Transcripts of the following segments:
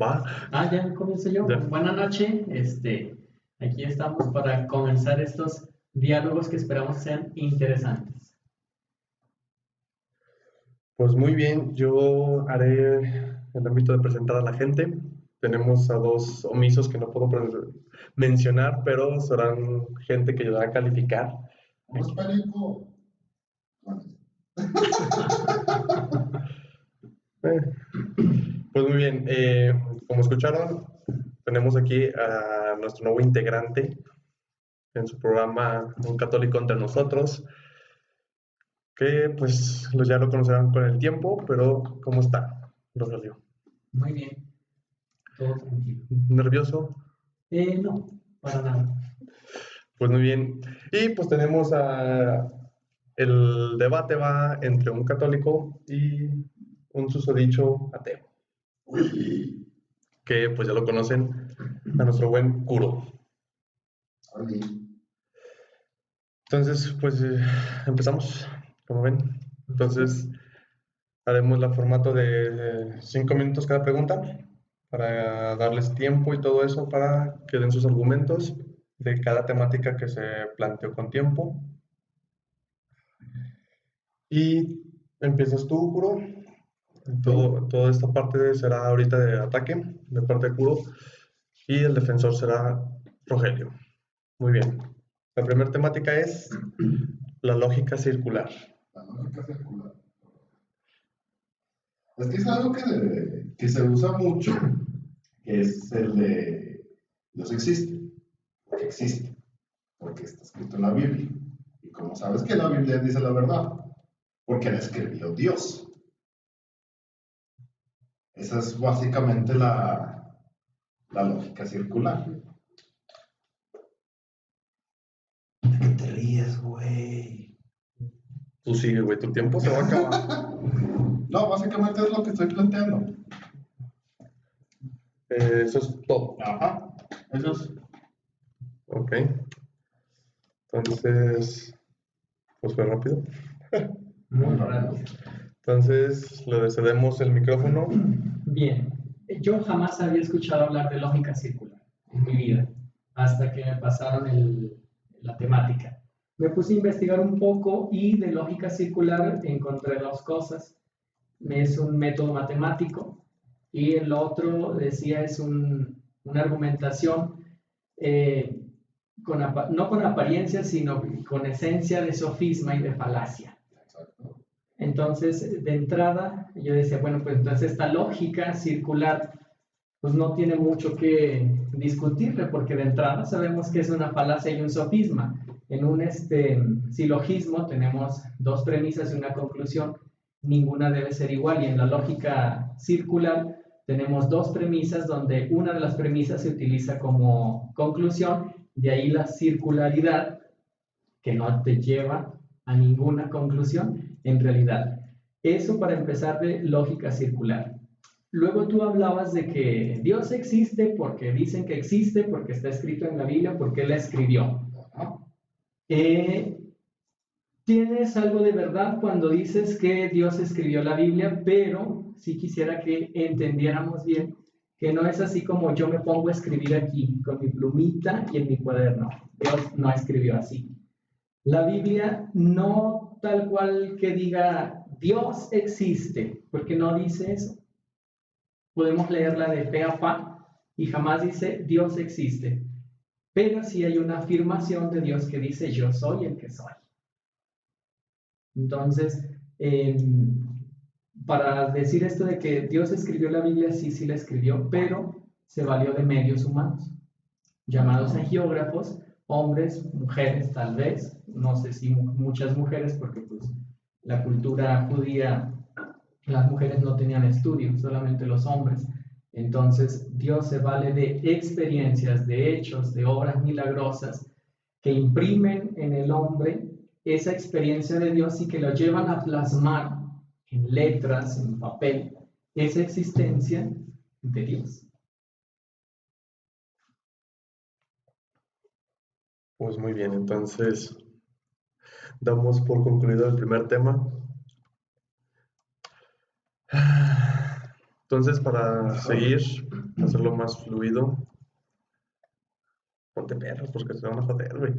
Va, Ya comienzo yo. ya. Buenas noches. Aquí estamos para comenzar estos diálogos que esperamos sean interesantes. Pues muy bien, yo haré el ámbito de presentar a la gente. Tenemos a dos omisos que no puedo mencionar, pero serán gente que ayudará a calificar. Vamos, pánico. Bueno, Eh, Pues muy bien, como escucharon, tenemos aquí a nuestro nuevo integrante en su programa Un Católico entre Nosotros, que pues ya lo conocerán con el tiempo, pero ¿cómo está, Rogelio? Muy bien. Todo tranquilo. ¿Nervioso? No, para nada. Pues muy bien. Y pues tenemos a... El debate va entre un católico y un susodicho ateo, que pues ya lo conocen, a nuestro buen Kuro. Oli. Entonces, pues empezamos, como ven. Entonces, haremos el formato de 5 minutos cada pregunta para darles tiempo y todo eso para que den sus argumentos de cada temática que se planteó con tiempo. Y empiezas tú, Kuro. Toda esta parte será ahorita de ataque, de parte de Kuro, y el defensor será Rogelio. Muy bien. La primera temática es la lógica circular. La lógica circular. Es que es algo que se usa mucho, que es el de Dios existe, porque está escrito en la Biblia. ¿Y cómo sabes que la Biblia dice la verdad? Porque la escribió Dios. Esa es básicamente la lógica circular. ¿De qué te ríes, güey? Tú sigue, güey, tu tiempo se va a acabar. No, básicamente es lo que estoy planteando. Eso es todo. Ajá. Eso es. Ok. Entonces, pues fue rápido. Muy rápido. Entonces, le cedemos el micrófono. Bien. Yo jamás había escuchado hablar de lógica circular en mi vida, hasta que me pasaron la temática. Me puse a investigar un poco y de lógica circular encontré dos cosas. Es un método matemático y el otro, decía, es una argumentación eh, no con apariencia, sino con esencia de sofisma y de falacia. Exacto. Entonces, de entrada, yo decía, bueno, pues entonces esta lógica circular pues no tiene mucho que discutirle, porque de entrada sabemos que es una falacia y un sofisma. En un silogismo tenemos dos premisas y una conclusión, ninguna debe ser igual, y en la lógica circular tenemos dos premisas donde una de las premisas se utiliza como conclusión, de ahí la circularidad, que no te lleva a ninguna conclusión en realidad. Eso para empezar de lógica circular. Luego tú hablabas de que Dios existe porque dicen que existe, porque está escrito en la Biblia, porque Él la escribió. Tienes algo de verdad cuando dices que Dios escribió la Biblia, pero sí quisiera que entendiéramos bien que no es así como yo me pongo a escribir aquí con mi plumita y en mi cuaderno. Dios no escribió así. La Biblia no tal cual que diga Dios existe, porque no dice eso. Podemos leerla de pe a pa y jamás dice Dios existe, pero sí hay una afirmación de Dios que dice yo soy el que soy. Entonces, para decir esto de que Dios escribió la Biblia, sí la escribió, pero se valió de medios humanos, llamados geógrafos, hombres, mujeres tal vez, no sé si muchas mujeres, porque pues la cultura judía, las mujeres no tenían estudios, solamente los hombres. Entonces Dios se vale de experiencias, de hechos, de obras milagrosas que imprimen en el hombre esa experiencia de Dios y que lo llevan a plasmar en letras, en papel, esa existencia de Dios. Pues muy bien, entonces damos por concluido el primer tema. Entonces, para seguir, hacerlo más fluido. Ponte perros porque se van a joder, güey.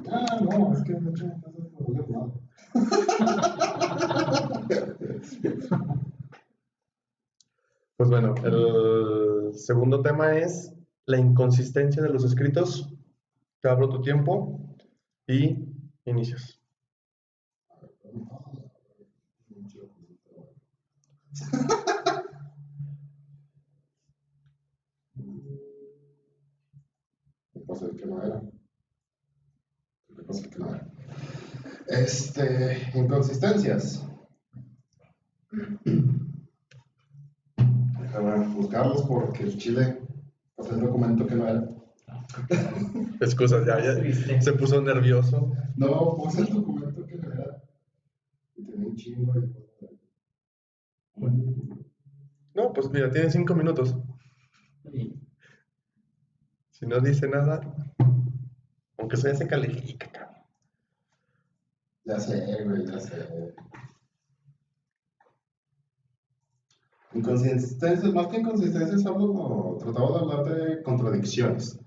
Ah, no, es que muchas veces me duele mal. Pues bueno, el segundo tema es la inconsistencia de los escritos. Te abro tu tiempo y inicias. ¿Qué pasa el que no era? ¿Qué pasa el que no era? Inconsistencias. Déjame buscarlos porque el chile pasé el documento que no era. Excusas, ya Triste. se puso nervioso. No, puse el documento que no era. Y tenía un chingo de... No, pues mira, tiene 5 minutos. Sí. Si no dice nada, aunque sea se califica, cabrón. Ya sé, güey, ya sé. Inconsistencias, más que inconsistencias, trataba de hablar de contradicciones.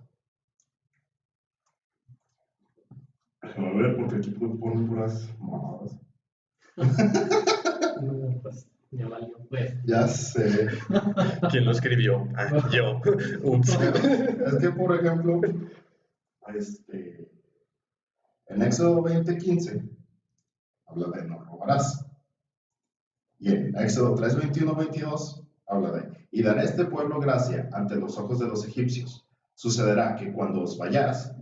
Déjame ver, porque aquí ponen puras mamadas. No, pues ya valió. Pues. Ya sé. ¿Quién lo escribió? Ah, yo. Ups. Es que, por ejemplo, en Éxodo 20:15 habla de no robarás. Y en Éxodo 3:21-22 habla de, y daré a este pueblo gracia ante los ojos de los egipcios. Sucederá que cuando os vayáis,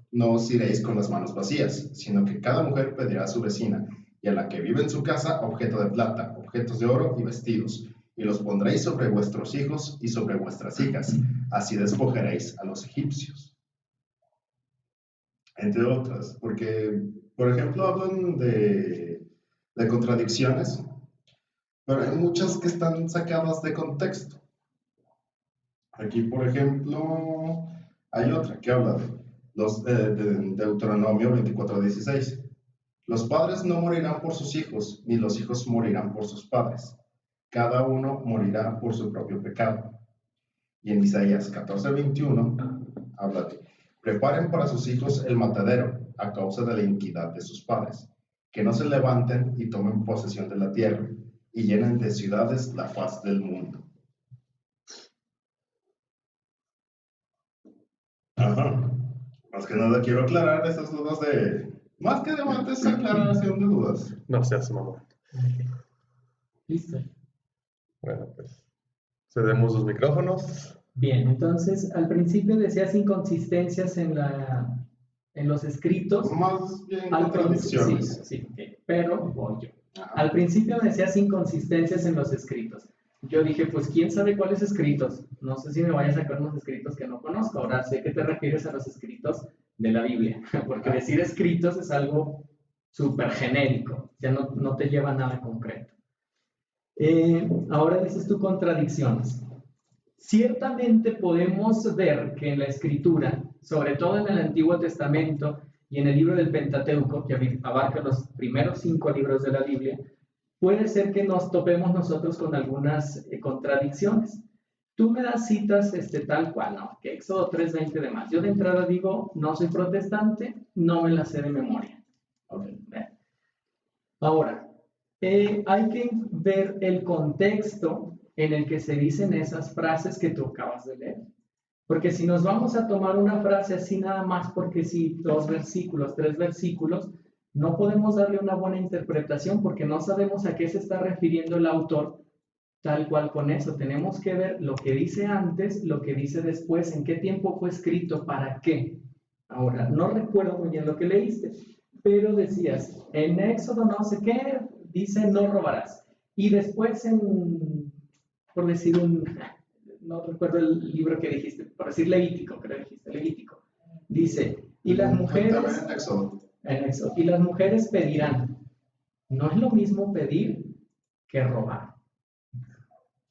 no os iréis con las manos vacías, sino que cada mujer pedirá a su vecina, y a la que vive en su casa, objeto de plata, objetos de oro y vestidos, y los pondréis sobre vuestros hijos y sobre vuestras hijas, así despojaréis a los egipcios. Entre otras, porque, por ejemplo, hablan de contradicciones, pero hay muchas que están sacadas de contexto. Aquí, por ejemplo, hay otra que habla de Deuteronomio 24:16. Los padres no morirán por sus hijos, ni los hijos morirán por sus padres. Cada uno morirá por su propio pecado. Y en Isaías 14:21 habla de, preparen para sus hijos el matadero a causa de la iniquidad de sus padres, que no se levanten y tomen posesión de la tierra y llenen de ciudades la faz del mundo. Ajá. Más que nada quiero aclarar esas dudas más que debate, es aclaración de dudas. No seas mamón. Listo. Bueno, pues cedemos los micrófonos. Bien, entonces al principio decías inconsistencias en los escritos. Más bien Sí, contradicciones. sí, ok, pero voy yo. Ajá. Al principio decías inconsistencias en los escritos. Yo dije, pues quién sabe cuáles escritos. No sé si me vaya a sacar unos escritos que no conozco. Ahora sé que te refieres a los escritos de la Biblia, porque decir escritos es algo súper genérico, ya no te lleva a nada concreto. Ahora dices tú contradicciones. Ciertamente podemos ver que en la Escritura, sobre todo en el Antiguo Testamento y en el libro del Pentateuco, que abarca los primeros 5 libros de la Biblia, puede ser que nos topemos nosotros con algunas contradicciones. Tú me das citas tal cual, ¿no? Que Éxodo 3:20 demás. Yo de entrada digo, no soy protestante, no me la sé de memoria. Okay. Ahora, hay que ver el contexto en el que se dicen esas frases que tú acabas de leer. Porque si nos vamos a tomar una frase así nada más porque sí, 2 versículos, 3 versículos, no podemos darle una buena interpretación porque no sabemos a qué se está refiriendo el autor tal cual con eso. Tenemos que ver lo que dice antes, lo que dice después, en qué tiempo fue escrito, para qué. Ahora, no recuerdo muy bien lo que leíste, pero decías, en Éxodo no sé qué, dice no robarás. Y después por decir no recuerdo el libro que dijiste, por decir Levítico, creo que dijiste Levítico. Dice, y las mujeres... También en Éxodo. En Éxodo, y las mujeres pedirán. No es lo mismo pedir que robar.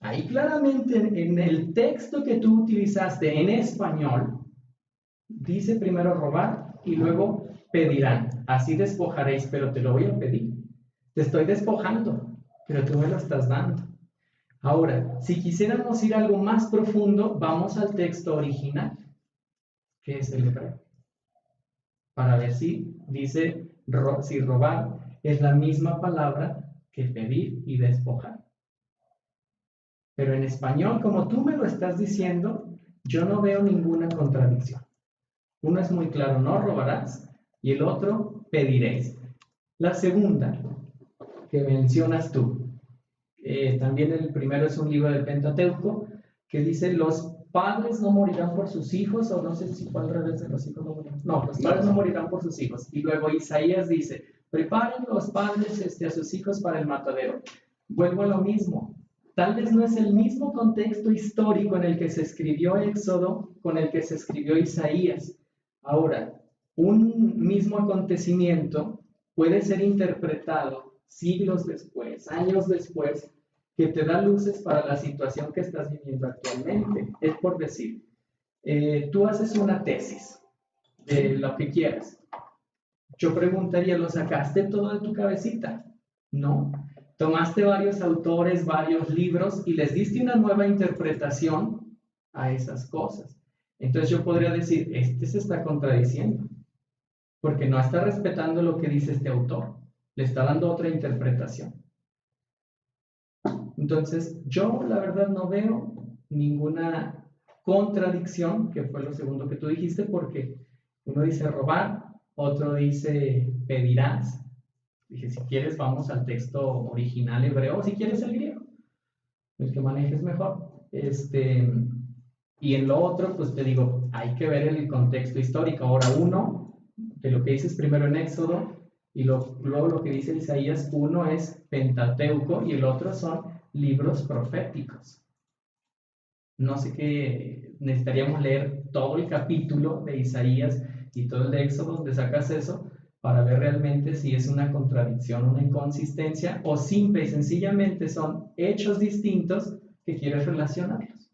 Ahí claramente en el texto que tú utilizaste en español, dice primero robar y luego pedirán. Así despojaréis, pero te lo voy a pedir. Te estoy despojando, pero tú me lo estás dando. Ahora, si quisiéramos ir algo más profundo, vamos al texto original, que es el hebreo, para ver si dice, si robar es la misma palabra que pedir y despojar. Pero en español, como tú me lo estás diciendo, yo no veo ninguna contradicción. Uno es muy claro, no robarás, y el otro, pediréis. La segunda que mencionas tú, también el primero es un libro del Pentateuco, que dice, los padres no morirán por sus hijos, o no sé si fue al revés de los hijos no morirán. No, los padres no morirán por sus hijos. Y luego Isaías dice, preparen los padres a sus hijos para el matadero. Vuelvo a lo mismo. Tal vez no es el mismo contexto histórico en el que se escribió Éxodo con el que se escribió Isaías. Ahora, un mismo acontecimiento puede ser interpretado siglos después, años después, que te da luces para la situación que estás viviendo actualmente. Es por decir, tú haces una tesis de lo que quieras. Yo preguntaría, ¿lo sacaste todo de tu cabecita? No. Tomaste varios autores, varios libros y les diste una nueva interpretación a esas cosas. Entonces yo podría decir, se está contradiciendo, porque no está respetando lo que dice este autor, le está dando otra interpretación. Entonces yo la verdad no veo ninguna contradicción, que fue lo segundo que tú dijiste, porque uno dice robar, otro dice pedirás. Dije, si quieres vamos al texto original hebreo, o si quieres el griego, el que manejes mejor. Y en lo otro, pues te digo, hay que ver el contexto histórico. Ahora uno, de lo que dices primero en Éxodo, y luego lo que dice Isaías, uno es Pentateuco y el otro son libros proféticos. No sé qué, necesitaríamos leer todo el capítulo de Isaías y todo el de Éxodo donde sacas eso, para ver realmente si es una contradicción, una inconsistencia, o simple y sencillamente son hechos distintos que quieres relacionarlos.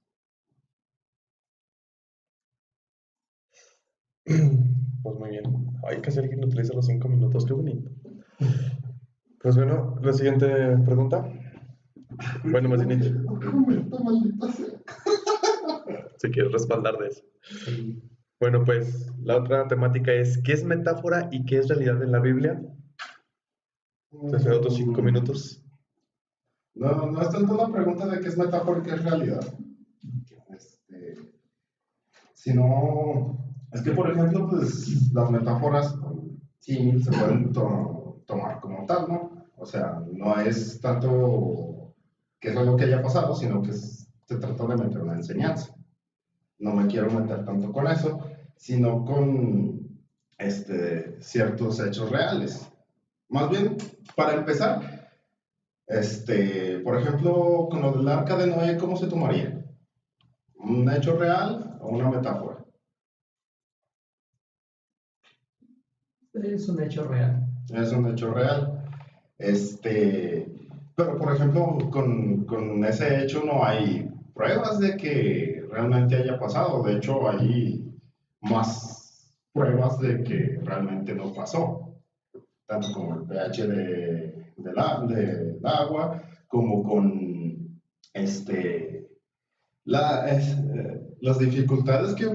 Pues muy bien. Hay que hacer alguien utiliza los 5 minutos, qué bonito. Pues bueno, la siguiente pregunta. Bueno, Marcinich, si quieres respaldar de eso. Sí. Bueno, pues la otra temática es, ¿qué es metáfora y qué es realidad en la Biblia? Entonces, otros 5 minutos. No es tanto la pregunta de qué es metáfora y qué es realidad. Sino, es que por ejemplo, pues las metáforas sí se pueden tomar como tal, ¿no? O sea, no es tanto que es algo que haya pasado, sino que se trata de meter una enseñanza. No me quiero meter tanto con eso, sino con ciertos hechos reales. Más bien, para empezar, por ejemplo, con lo del arca de Noé, ¿cómo se tomaría? ¿Un hecho real o una metáfora? Es un hecho real. Es un hecho real. Pero por ejemplo, con ese hecho no hay pruebas de que realmente haya pasado. De hecho, hay más pruebas de que realmente no pasó. Tanto como el pH del agua, como con las dificultades que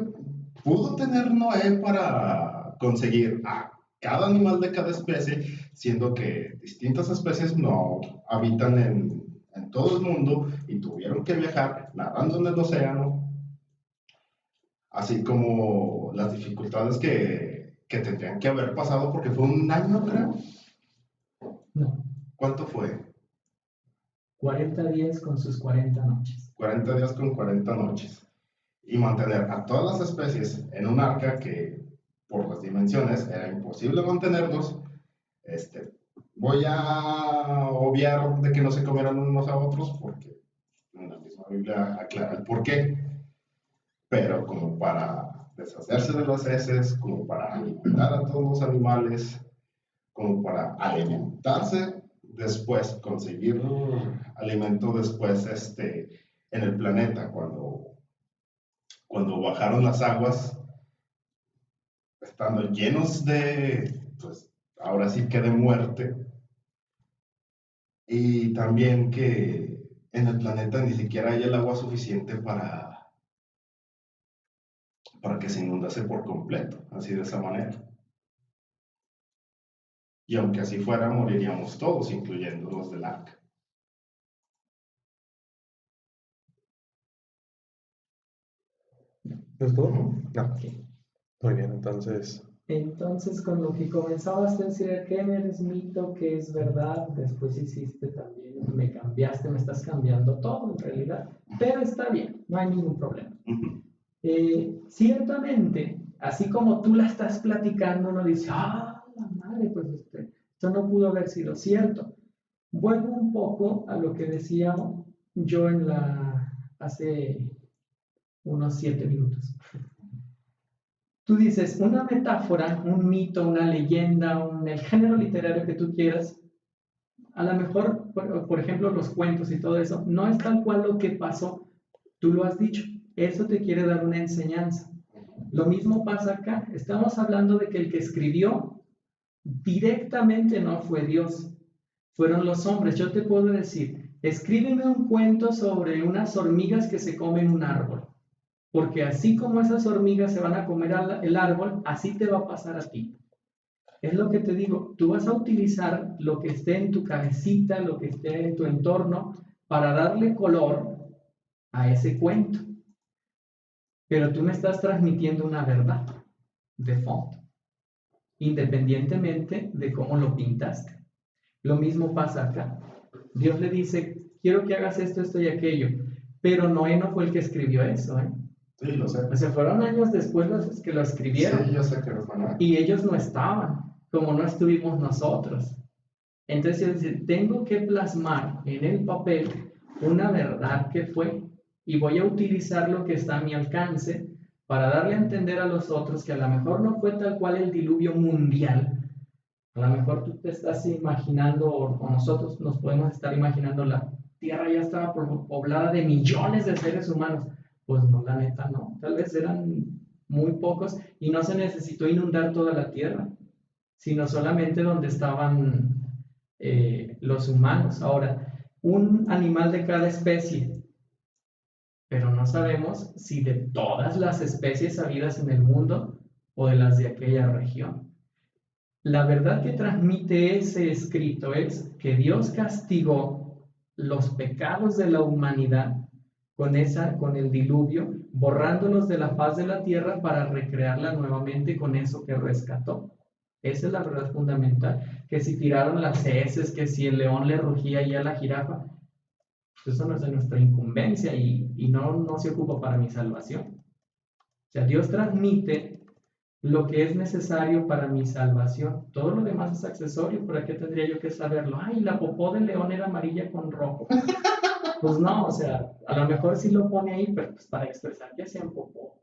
pudo tener Noé para conseguir a cada animal de cada especie, siendo que distintas especies no habitan en todo el mundo y tuvieron que viajar nadando en el océano, así como las dificultades que tendrían que haber pasado, porque fue un año, creo. No. ¿Cuánto fue? 40 días con sus 40 noches. 40 días con 40 noches. Y mantener a todas las especies en un arca que por las dimensiones era imposible mantenerlos. Voy a obviar de que no se comieran unos a otros porque en la misma Biblia aclara el porqué. Pero como para deshacerse de las heces, como para alimentar a todos los animales, como para alimentarse después, conseguir alimento después en el planeta, cuando bajaron las aguas, estando llenos pues ahora sí que de muerte, y también que en el planeta ni siquiera hay el agua suficiente para que se inundase por completo, así de esa manera. Y aunque así fuera, moriríamos todos, incluyendo los del arca. ¿Es todo? No. Muy bien, entonces. Entonces, con lo que comenzabas a decir, ¿qué es mito, qué es verdad? Después hiciste también, me cambiaste, me estás cambiando todo en realidad. Pero está bien, no hay ningún problema. Ciertamente, así como tú la estás platicando, uno dice, la madre, pues esto no pudo haber sido cierto. Vuelvo un poco a lo que decía yo hace unos 7 minutos. Tú dices, una metáfora, un mito, una leyenda, el género literario que tú quieras, a lo mejor, por ejemplo, los cuentos y todo eso, no es tal cual lo que pasó, tú lo has dicho, eso te quiere dar una enseñanza. Lo mismo pasa acá, estamos hablando de que el que escribió directamente no fue Dios, fueron los hombres. Yo te puedo decir, escríbeme un cuento sobre unas hormigas que se comen un árbol. Porque así como esas hormigas se van a comer el árbol, así te va a pasar a ti. Es lo que te digo, tú vas a utilizar lo que esté en tu cabecita, lo que esté en tu entorno, para darle color a ese cuento. Pero tú me estás transmitiendo una verdad de fondo, independientemente de cómo lo pintaste. Lo mismo pasa acá. Dios le dice, quiero que hagas esto, esto y aquello. Pero Noé no fue el que escribió eso, ¿eh? Sí, lo sé. O sea, fueron años después los que lo escribieron. Sí, yo sé que los van a... Y ellos no estaban, como no estuvimos nosotros. Entonces, es decir, tengo que plasmar en el papel una verdad que fue, y voy a utilizar lo que está a mi alcance para darle a entender a los otros que a lo mejor no fue tal cual el diluvio mundial. A lo mejor tú te estás imaginando, o nosotros nos podemos estar imaginando, la Tierra ya estaba poblada de millones de seres humanos. Pues no, la neta no. Tal vez eran muy pocos y no se necesitó inundar toda la Tierra, sino solamente donde estaban los humanos. Ahora, un animal de cada especie, pero no sabemos si de todas las especies habidas en el mundo o de las de aquella región. La verdad que transmite ese escrito es que Dios castigó los pecados de la humanidad con el diluvio, borrándolos de la faz de la tierra para recrearla nuevamente con eso que rescató. Esa es la verdad fundamental, que si tiraron las heces, que si el león le rugía ya a la jirafa, pues eso no es de nuestra incumbencia y no se ocupa para mi salvación. O sea, Dios transmite lo que es necesario para mi salvación. Todo lo demás es accesorio. ¿Por qué tendría yo que saberlo? Ay, la popó del león era amarilla con rojo. Pues no, o sea, a lo mejor sí lo pone ahí, pero pues para expresar que sea un popó.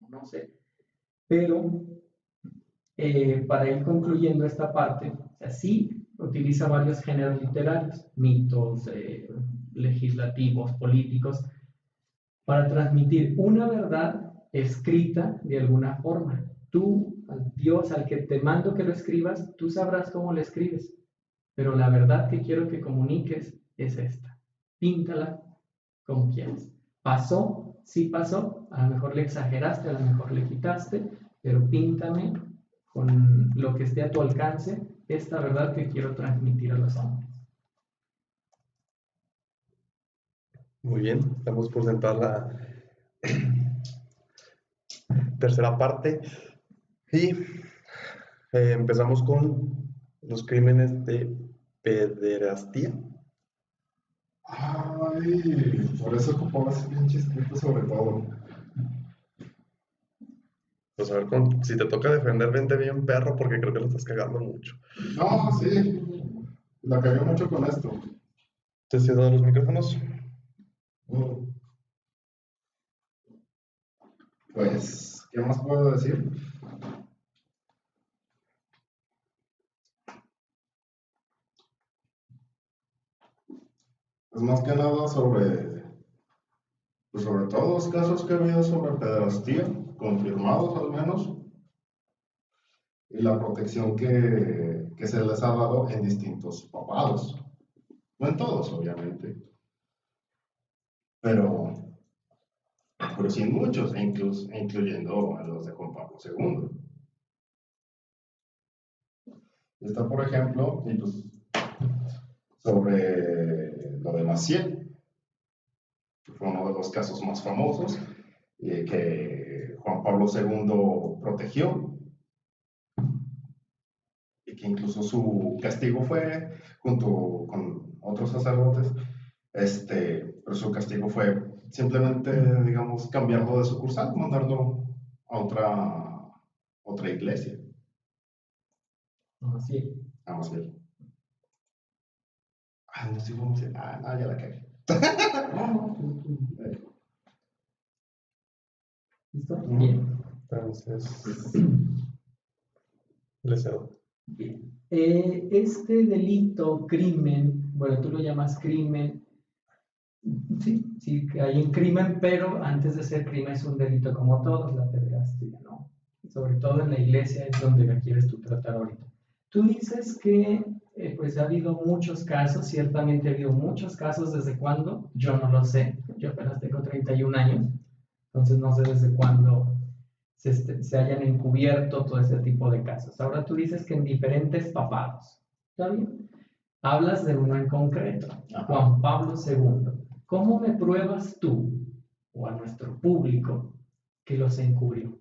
No sé. Pero para ir concluyendo esta parte, o sea, sí utiliza varios géneros literarios, mitos, legislativos, políticos, para transmitir una verdad escrita de alguna forma. Tú, al Dios, al que te mando que lo escribas, tú sabrás cómo lo escribes, pero la verdad que quiero que comuniques es esta. Píntala como quieras. ¿Pasó? Sí pasó. A lo mejor le exageraste, a lo mejor le quitaste, pero píntame con lo que esté a tu alcance esta verdad que quiero transmitir a los hombres. Muy bien, estamos por sentar la tercera parte y empezamos con los crímenes de pederastía. Ay, por eso ocupabas pinche escrito sobre todo. Pues a ver, si te toca defender, vente bien perro, porque creo que lo estás cagando mucho. No, sí, la cagué mucho con esto. ¿Te cierran los micrófonos? Pues, ¿qué más puedo decir? Es más que nada pues sobre todo los casos que ha habido sobre pederastía, confirmados al menos, y la protección que se les ha dado en distintos papados. No en todos, obviamente. pero sí en muchos, incluyendo a los de Juan Pablo II. Está, por ejemplo, y pues, sobre lo de Maciel, que fue uno de los casos más famosos, que Juan Pablo II protegió, y que incluso su castigo fue, junto con otros sacerdotes, pero su castigo fue simplemente, digamos, cambiarlo de sucursal, mandarlo a otra iglesia. Así. A Maciel. No sé cómo se. No, ya la cagué. ¿Listo? Bien. Entonces, le cedo. Bien. Este delito, crimen, bueno, tú lo llamas crimen, sí, sí, hay un crimen, pero antes de ser crimen es un delito como todos, la pederastia, ¿no? Sobre todo en la iglesia es donde la quieres tú tratar ahorita. Tú dices que pues ha habido muchos casos, ciertamente ha habido muchos casos, ¿desde cuándo? Yo no lo sé, yo apenas tengo 31 años, entonces no sé desde cuándo se hayan encubierto todo ese tipo de casos. Ahora tú dices que en diferentes papados, ¿está bien? Hablas de uno en concreto, Juan Pablo II. ¿Cómo me pruebas tú o a nuestro público que los encubrió?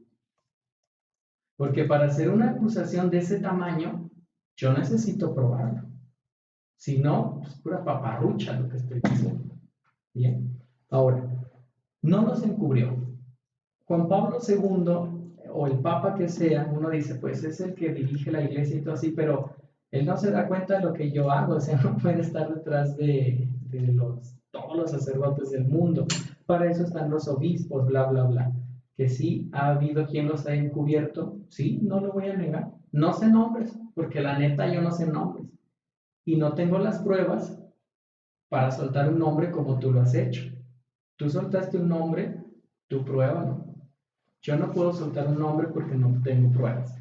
Porque para hacer una acusación de ese tamaño, yo necesito probarlo. Si no, es pura paparrucha lo que estoy diciendo. Bien. Ahora, no los encubrió. Juan Pablo II, o el Papa que sea, uno dice, pues es el que dirige la iglesia y todo así, pero él no se da cuenta de lo que yo hago, o sea, no puede estar detrás de todos los sacerdotes del mundo. Para eso están los obispos, bla, bla, bla. Que sí, ha habido quien los ha encubierto, sí, no lo voy a negar. No sé nombres, porque la neta yo no sé nombres. Y no tengo las pruebas para soltar un nombre como tú lo has hecho. Tú soltaste un nombre, tú pruébalo. Yo no puedo soltar un nombre porque no tengo pruebas.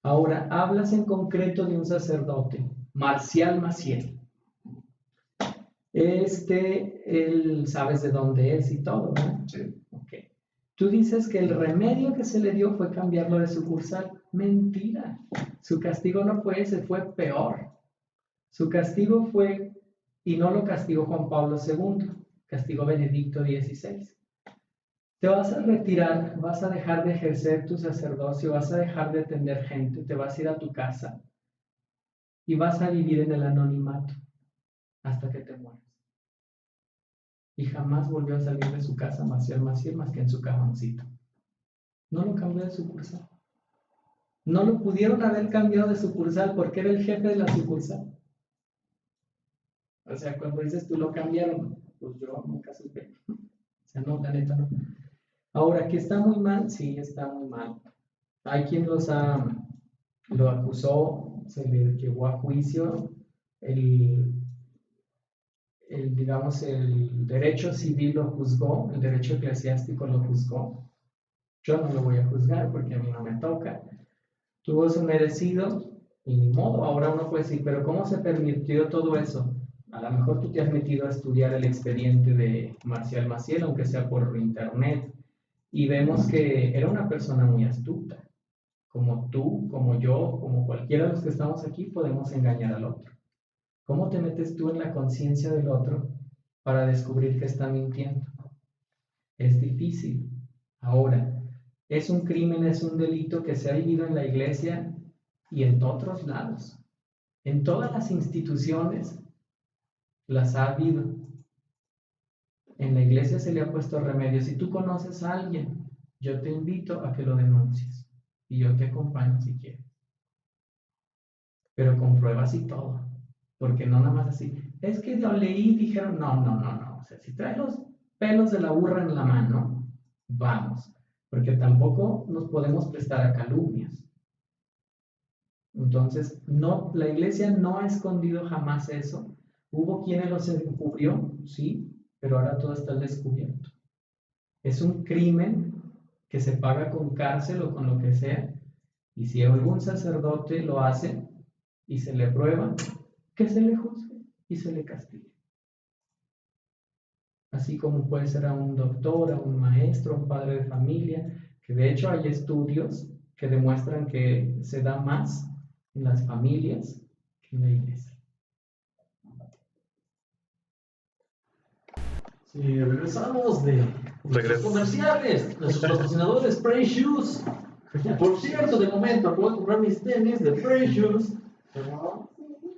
Ahora, hablas en concreto de un sacerdote, Marcial Maciel. Él sabes de dónde es y todo, ¿no? Sí. Ok. Tú dices que el remedio que se le dio fue cambiarlo de sucursal. Mentira. Su castigo no fue ese, fue peor. Su castigo fue, y no lo castigó Juan Pablo II, castigó Benedicto XVI. Te vas a retirar, vas a dejar de ejercer tu sacerdocio, vas a dejar de atender gente, te vas a ir a tu casa y vas a vivir en el anonimato hasta que te mueras. Y jamás volvió a salir de su casa Maciel Maciel más que en su cajoncito. No lo cambió de sucursal. No lo pudieron haber cambiado de sucursal porque era el jefe de la sucursal. O sea, cuando dices tú lo cambiaron, pues yo nunca supe. O sea, no, la neta no. Ahora, que está muy mal, sí, está muy mal. Hay quien lo acusó, se le llevó a juicio, digamos, el derecho civil lo juzgó, el derecho eclesiástico lo juzgó. Yo no lo voy a juzgar porque a mí no me toca. Tuvo su merecido y ni modo. Ahora uno puede decir, pero ¿cómo se permitió todo eso? A lo mejor tú te has metido a estudiar el expediente de Marcial Maciel, aunque sea por internet, y vemos que era una persona muy astuta. Como tú, como yo, como cualquiera de los que estamos aquí, podemos engañar al otro. ¿Cómo te metes tú en la conciencia del otro para descubrir que está mintiendo? Es difícil. Ahora, es un crimen, es un delito que se ha vivido en la iglesia y en otros lados. En todas las instituciones las ha habido. En la iglesia se le ha puesto remedio. Si tú conoces a alguien, yo te invito a que lo denuncies y yo te acompaño si quieres. Pero con pruebas y todo. Porque no nada más así. Es que lo leí y dijeron, no, no, no, no. O sea, si traes los pelos de la burra en la mano, vamos. Porque tampoco nos podemos prestar a calumnias. Entonces, no, la iglesia no ha escondido jamás eso. Hubo quienes los encubrió, sí, pero ahora todo está al descubierto. Es un crimen que se paga con cárcel o con lo que sea. Y si algún sacerdote lo hace y se le prueba, que se le juzgue y se le castigue. así como puede ser a un doctor, a un maestro, a un padre de familia, que de hecho hay estudios que demuestran que se da más en las familias que en la iglesia. Sí, regresamos de nuestros comerciales, nuestros patrocinadores Precious. Por cierto, de momento acabo de comprar mis tenis de Precious.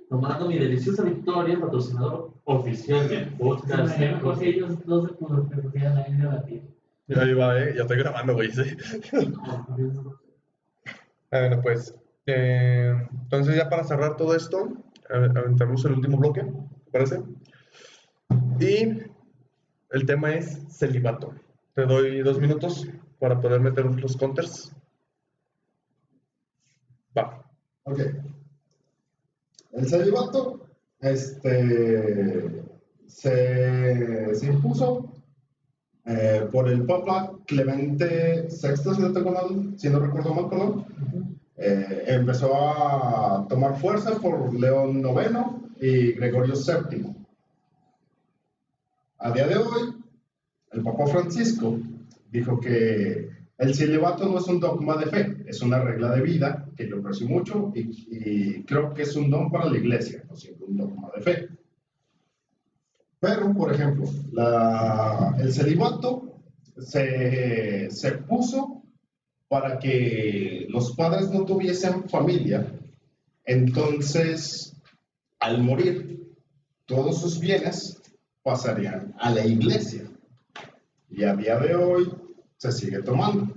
Tomando mi deliciosa Victoria, patrocinador oficial del podcast. Porque ellos dos se podrían ahí debatir. Ahí va, ya estoy grabando, güey. Sí. Bueno, pues, entonces ya para cerrar todo esto, aventamos el último bloque, ¿te parece? Y el tema es celibato. Te doy 2 minutos para poder meter los counters. Va. Ok. El celibato se impuso por el Papa Clemente VI, si no recuerdo mal, perdón. Empezó a tomar fuerza por León IX y Gregorio VII. A día de hoy, el Papa Francisco dijo que el celibato no es un dogma de fe, es una regla de vida que yo aprecio mucho y creo que es un don para la iglesia, no siempre un dogma de fe. Pero, por ejemplo, el celibato se puso para que los padres no tuviesen familia, entonces, al morir, todos sus bienes pasarían a la iglesia. Y a día de hoy se sigue tomando,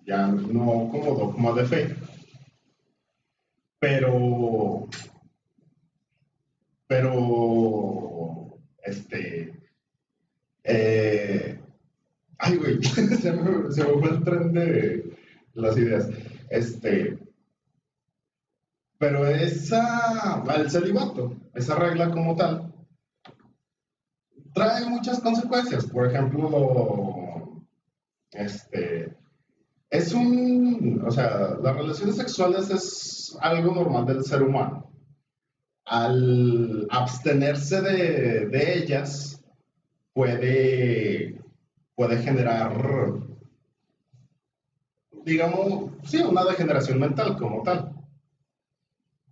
ya no como dogma de fe. Pero, ay, güey, se me fue el tren de las ideas. Pero el celibato, esa regla como tal, trae muchas consecuencias. Por ejemplo, o sea, las relaciones sexuales es algo normal del ser humano. Al abstenerse de ellas, puede generar, digamos, sí, una degeneración mental como tal.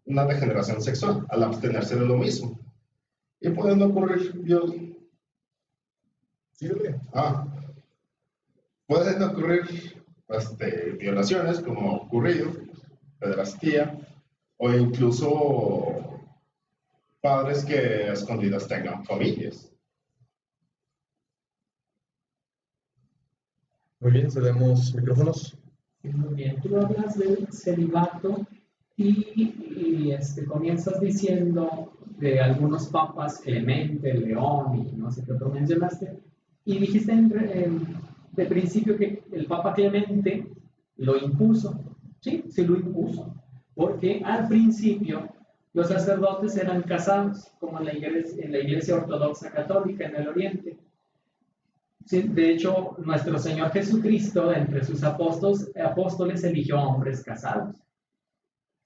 Una degeneración sexual, al abstenerse de lo mismo. Y pueden ocurrir pueden ocurrir violaciones, como ha ocurrido, pederastía, o incluso padres que a escondidas tengan familias. Muy bien, cedemos micrófonos. Muy bien, tú hablas del celibato y comienzas diciendo de algunos papas, Clemente, León y no sé qué otro mencionaste, y dijiste de principio que el Papa Clemente lo impuso, sí lo impuso, porque al principio los sacerdotes eran casados, como en la iglesia ortodoxa católica en el Oriente. Sí, de hecho, nuestro Señor Jesucristo, entre sus apóstoles, eligió a hombres casados.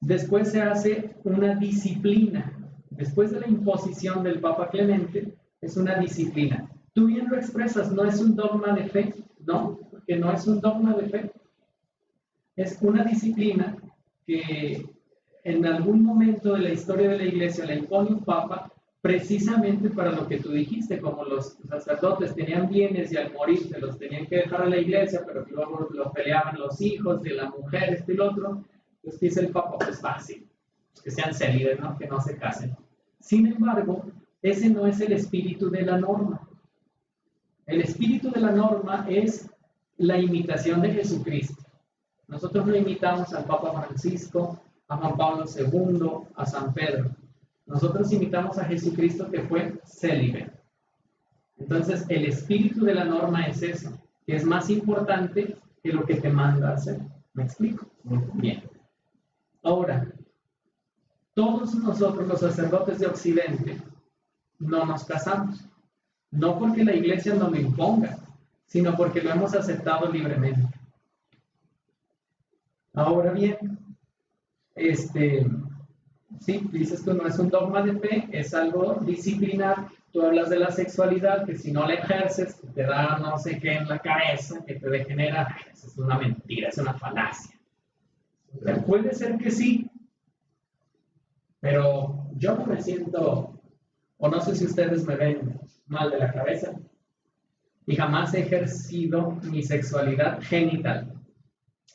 Después se hace una disciplina. Después de la imposición del Papa Clemente, es una disciplina. Tú bien lo expresas, no es un dogma de fe, ¿no? Porque no es un dogma de fe. Es una disciplina que en algún momento de la historia de la Iglesia la impone un Papa, precisamente para lo que tú dijiste, como los sacerdotes tenían bienes y al morir se los tenían que dejar a la iglesia, pero que luego lo peleaban los hijos de la mujer, y lo otro, pues dice el Papa, pues fácil, que sean célibes, ¿no? Que no se casen. Sin embargo, ese no es el espíritu de la norma. El espíritu de la norma es la imitación de Jesucristo. Nosotros lo imitamos al Papa Francisco, a Juan Pablo II, a San Pedro. Nosotros imitamos a Jesucristo que fue célibe. Entonces, el espíritu de la norma es eso, que es más importante que lo que te manda a hacer. ¿Me explico? Bien. Ahora, todos nosotros, los sacerdotes de Occidente, no nos casamos. No porque la iglesia nos lo imponga, sino porque lo hemos aceptado libremente. Ahora bien, Sí, dices tú, no es un dogma de fe, es algo disciplinar. Tú hablas de la sexualidad, que si no la ejerces, te da no sé qué en la cabeza, que te degenera. Eso es una mentira, es una falacia. O sea, puede ser que sí, pero yo no me siento, o no sé si ustedes me ven mal de la cabeza, y jamás he ejercido mi sexualidad genital.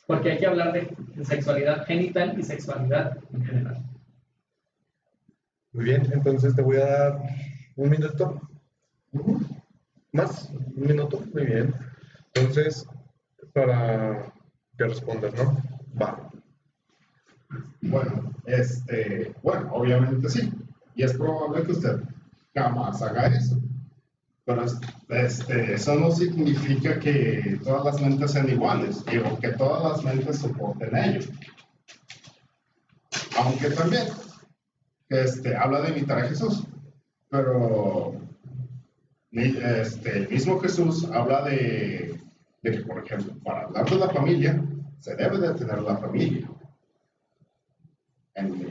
Porque hay que hablar de sexualidad genital y sexualidad en general. Muy bien, entonces te voy a dar un minuto. ¿Más? ¿Un minuto? Muy bien. Entonces, para que respondas, ¿no? Va. Bueno, bueno, obviamente sí. Y es probable que usted jamás haga eso. Pero eso no significa que todas las mentes sean iguales, o que todas las mentes soporten ello. Aunque también habla de imitar a Jesús, pero el mismo Jesús habla de que, por ejemplo, para hablar de la familia, se debe de tener la familia.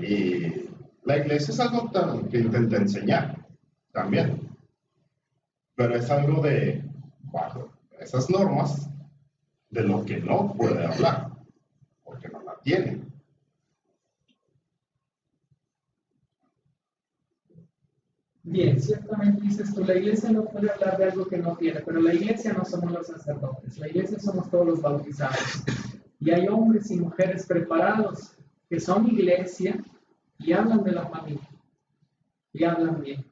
Y la iglesia es algo que intenta enseñar también, pero es algo de, bajo esas normas, de lo que no puede hablar, porque no la tiene. Bien, ciertamente dices tú, la iglesia no puede hablar de algo que no tiene, pero la iglesia no somos los sacerdotes, la iglesia somos todos los bautizados. Y hay hombres y mujeres preparados que son iglesia y hablan de la familia, y hablan bien.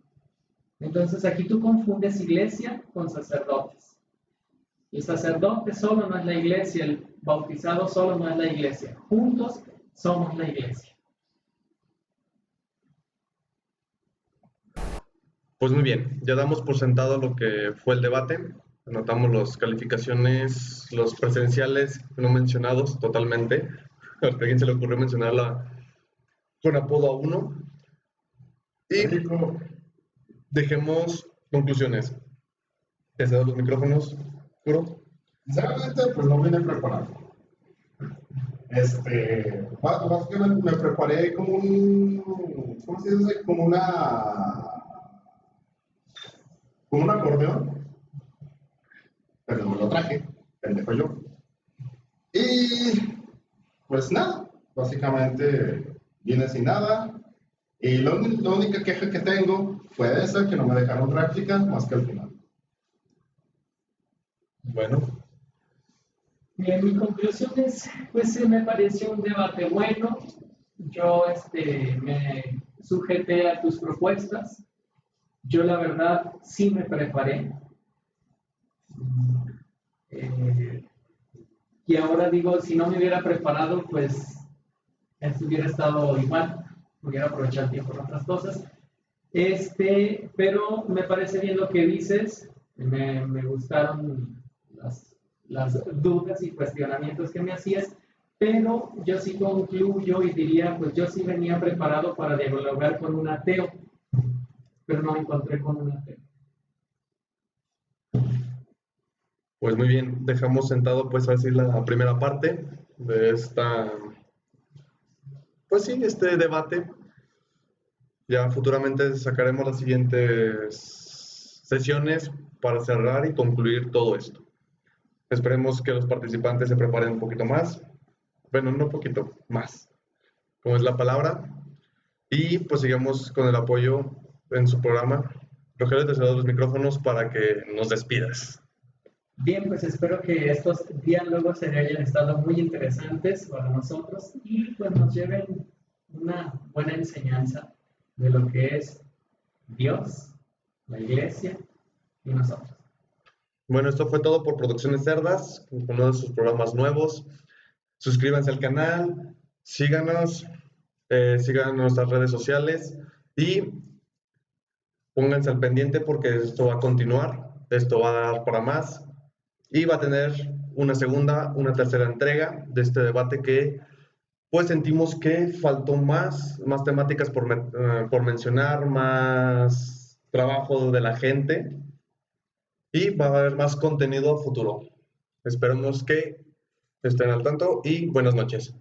Entonces aquí tú confundes iglesia con sacerdotes. El sacerdote solo no es la iglesia, el bautizado solo no es la iglesia. Juntos somos la iglesia. Pues muy bien, ya damos por sentado lo que fue el debate. Anotamos las calificaciones, los presenciales no mencionados totalmente. A alguien se le ocurrió mencionarla con apodo a uno. Y dejemos conclusiones. ¿Te cedo los micrófonos, Puro? Sinceramente, pues no vine preparado. Básicamente me preparé como ¿cómo se dice? Como un acordeón, pero no me lo traje, pendejo yo. Y pues nada, básicamente vine sin nada. Y la única queja que tengo fue esa, que no me dejaron réplica más que al final. Bueno. Bien, mi conclusión es, pues me pareció un debate bueno. Yo me sujeté a tus propuestas. Yo la verdad sí me preparé. Y ahora digo, si no me hubiera preparado, pues hubiera estado igual, hubiera aprovechado el tiempo en otras cosas. Pero me parece bien lo que dices, me gustaron las dudas y cuestionamientos que me hacías, pero yo sí concluyo y diría, pues yo sí venía preparado para dialogar con un ateo, pero no me encontré con un ateo. Pues muy bien, dejamos sentado pues así la primera parte de este debate. Ya futuramente sacaremos las siguientes sesiones para cerrar y concluir todo esto. Esperemos que los participantes se preparen un poquito más, bueno, no un poquito, más, como es la palabra, y pues sigamos con el apoyo en su programa. Rogelio, te cedo los micrófonos para que nos despidas. Bien, pues espero que estos diálogos se hayan estado muy interesantes para nosotros y pues nos lleven una buena enseñanza de lo que es Dios, la iglesia y nosotros. Bueno, esto fue todo por Producciones Cerdas, con uno de sus programas nuevos. Suscríbanse al canal, síganos, sigan nuestras redes sociales y pónganse al pendiente porque esto va a continuar, esto va a dar para más y va a tener una segunda, una tercera entrega de este debate que pues sentimos que faltó más temáticas por mencionar, más trabajo de la gente y va a haber más contenido a futuro. Esperemos que estén al tanto y buenas noches.